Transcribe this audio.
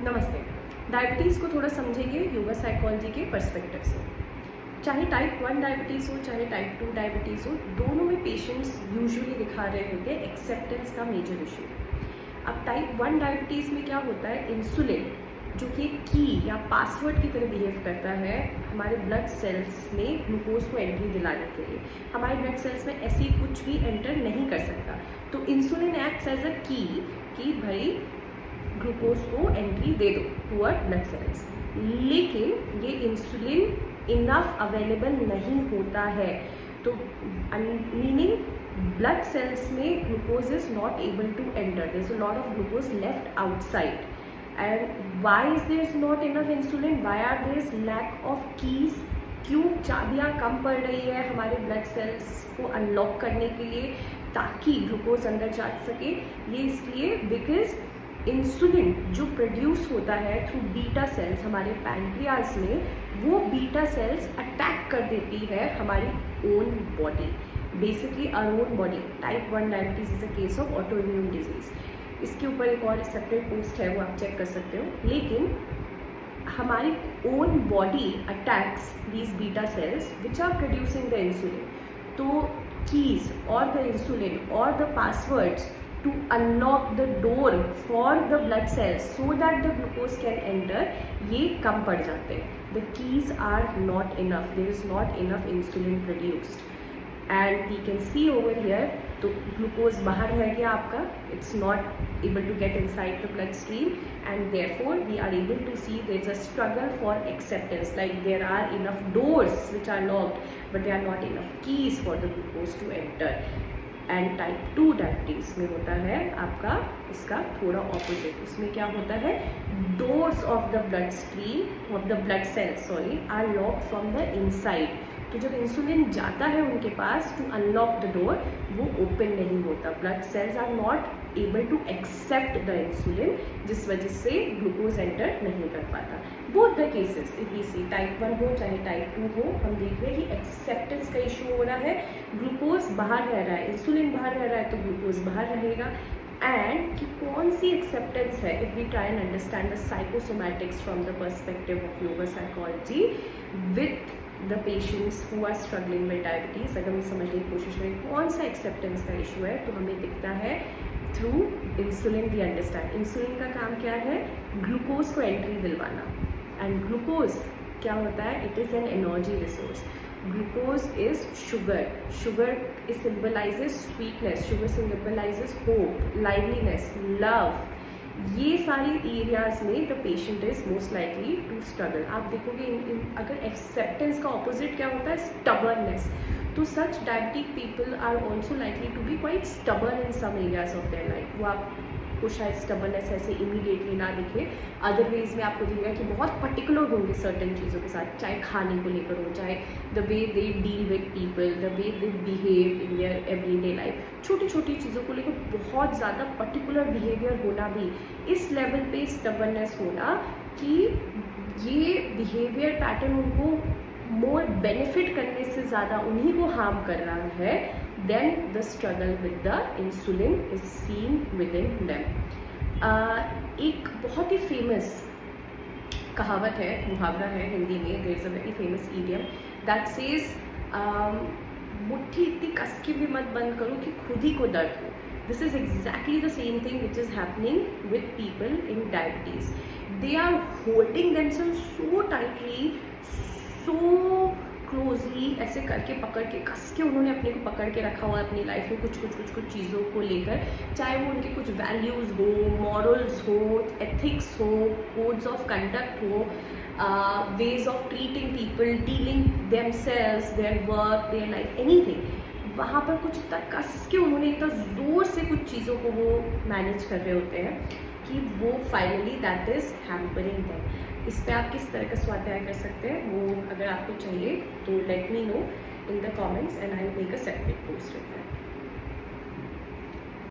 नमस्ते। डायबिटीज़ को थोड़ा समझेंगे योगा साइकोलॉजी के पर्सपेक्टिव से। चाहे टाइप 1 डायबिटीज़ हो, चाहे टाइप 2 डायबिटीज़ हो, दोनों में पेशेंट्स यूजुअली दिखा रहे होते हैं एक्सेप्टेंस का मेजर इशू। अब टाइप 1 डायबिटीज़ में क्या होता है, इंसुलिन जो कि की या पासवर्ड की तरह बिहेव करता है हमारे ब्लड सेल्स में ग्लूकोज को एंट्री दिलाने के लिए। हमारे ब्लड सेल्स में ऐसी कुछ भी एंटर नहीं कर सकता, तो इंसुलिन एक्ट्स एज अ की कि भाई ग्लूकोज को एंट्री दे दो टूअर्ड ब्लड सेल्स। लेकिन ये इंसुलिन इनफ अवेलेबल नहीं होता है, तो मीनिंग ब्लड सेल्स में glucose is not able to enter, there is a lot of glucose left outside. And why is there is not enough insulin, why are there is lack of keys, क्यों चाबियाँ कम पड़ रही है हमारे blood cells को unlock करने के लिए ताकि ग्लूकोज अंदर जा सके। ये इसलिए बिकॉज इंसुलिन जो प्रोड्यूस होता है थ्रू बीटा सेल्स हमारे पैनक्रियाज में, वो बीटा सेल्स अटैक कर देती है हमारी own body, basically our own body. Type 1 diabetes is a case of autoimmune disease. इसके ऊपर एक और सेपरेट पोस्ट है, वो आप चेक कर सकते हो। लेकिन हमारी own body attacks these beta cells which are producing the insulin. तो कीज और द इंसुलिन और the passwords to unlock the door for the blood cells so that the glucose can enter, ये कम पड़ जाते हैं। The keys are not enough, there is not enough insulin produced and we can see over here, तो glucose बाहर रह गया आपका, it's not able to get inside the blood stream and therefore we are able to see there is a struggle for acceptance, like there are enough doors which are locked but there are not enough keys for the glucose to enter। And type 2 diabetes में होता है आपका इसका थोड़ा opposite. उसमें क्या होता है, doors of the blood stream of the blood cells sorry are locked from the inside. तो जब इंसुलिन जाता है उनके पास टू अनलॉक द डोर, वो ओपन नहीं होता, blood cells are not able to accept the insulin, जिस वजह से ग्लूकोज एंटर नहीं कर पाता। Both the cases if we see type 1 हो चाहे टाइप 2 हो, हम देख रहे हैं कि एक्सेप्टेंस का इशू हो रहा है, ग्लूकोज बाहर रह रहा है, इंसुलिन बाहर रह रहा है तो ग्लूकोज बाहर रहेगा। एंड कि कौन सी एक्सेप्टेंस है, if we try and understand the psychosomatics from the perspective of yoga psychology with the patients who are struggling with diabetes, अगर हम समझने की कोशिश करें कौन सा एक्सेप्टेंस का इशू है, तो हमें दिखता है through insulin. We understand insulin का काम क्या है, ग्लूकोज को एंट्री दिलवाना। एंड ग्लूकोज क्या होता है, it is an energy resource. Glucose is sugar, sugar is symbolizes sweetness, sugar symbolizes hope, liveliness, love. ये सारी एरियाज में the patient is most likely to struggle. आप देखोगे अगर एक्सेप्टेंस का ऑपोजिट क्या होता है, स्टबर्ननेस, तो such diabetic people are also likely to be quite stubborn in some areas of their life. वो आपको शायद स्टबर्ननेस ऐसे इमीडिएटली ना दिखे, अदरवाइज में आपको दिखेगा कि बहुत पर्टिकुलर होंगे सर्टन चीज़ों के साथ, चाहे खाने को लेकर हो, चाहे the way they deal with people, the way they behave in their everyday life. छोटी छोटी चीज़ों को लेकर बहुत ज़्यादा पर्टिकुलर बिहेवियर होना भी, इस लेवल पे स्टबर्ननेस होना कि ये बिहेवियर पैटर्न उनको मोर बेनिफिट करने से ज़्यादा उन्हीं को हार्म कर रहा है, then the struggle with the insulin is seen with in them. एक बहुत ही फेमस कहावत है, मुहावरा है हिंदी में, there is a very famous idiom that says मुट्ठी इतनी कस के भी मत बंद करो कि खुद ही को दर्द हो। This is exactly the same thing which is happening with people in diabetes. They are holding themselves so tightly, so closely, ऐसे करके पकड़ के कस के उन्होंने अपने को पकड़ के रखा हुआ है अपनी लाइफ में कुछ चीज़ों को लेकर, चाहे वो उनके कुछ वैल्यूज़ हो, मॉरल्स हो, एथिक्स हो, कोड्स ऑफ कंडक्ट हो, ways of treating people, dealing themselves, their work, their life, anything। वहाँ पर कुछ इतना कस के उन्होंने इतना ज़ोर से कुछ चीज़ों को वो मैनेज कर रहे होते हैं कि वो finally that is hampering them. इस पर आप किस तरह का स्वाध्याय कर सकते हैं, वो अगर आपको चाहिए तो let me know in the comments and I will make a separate post with that.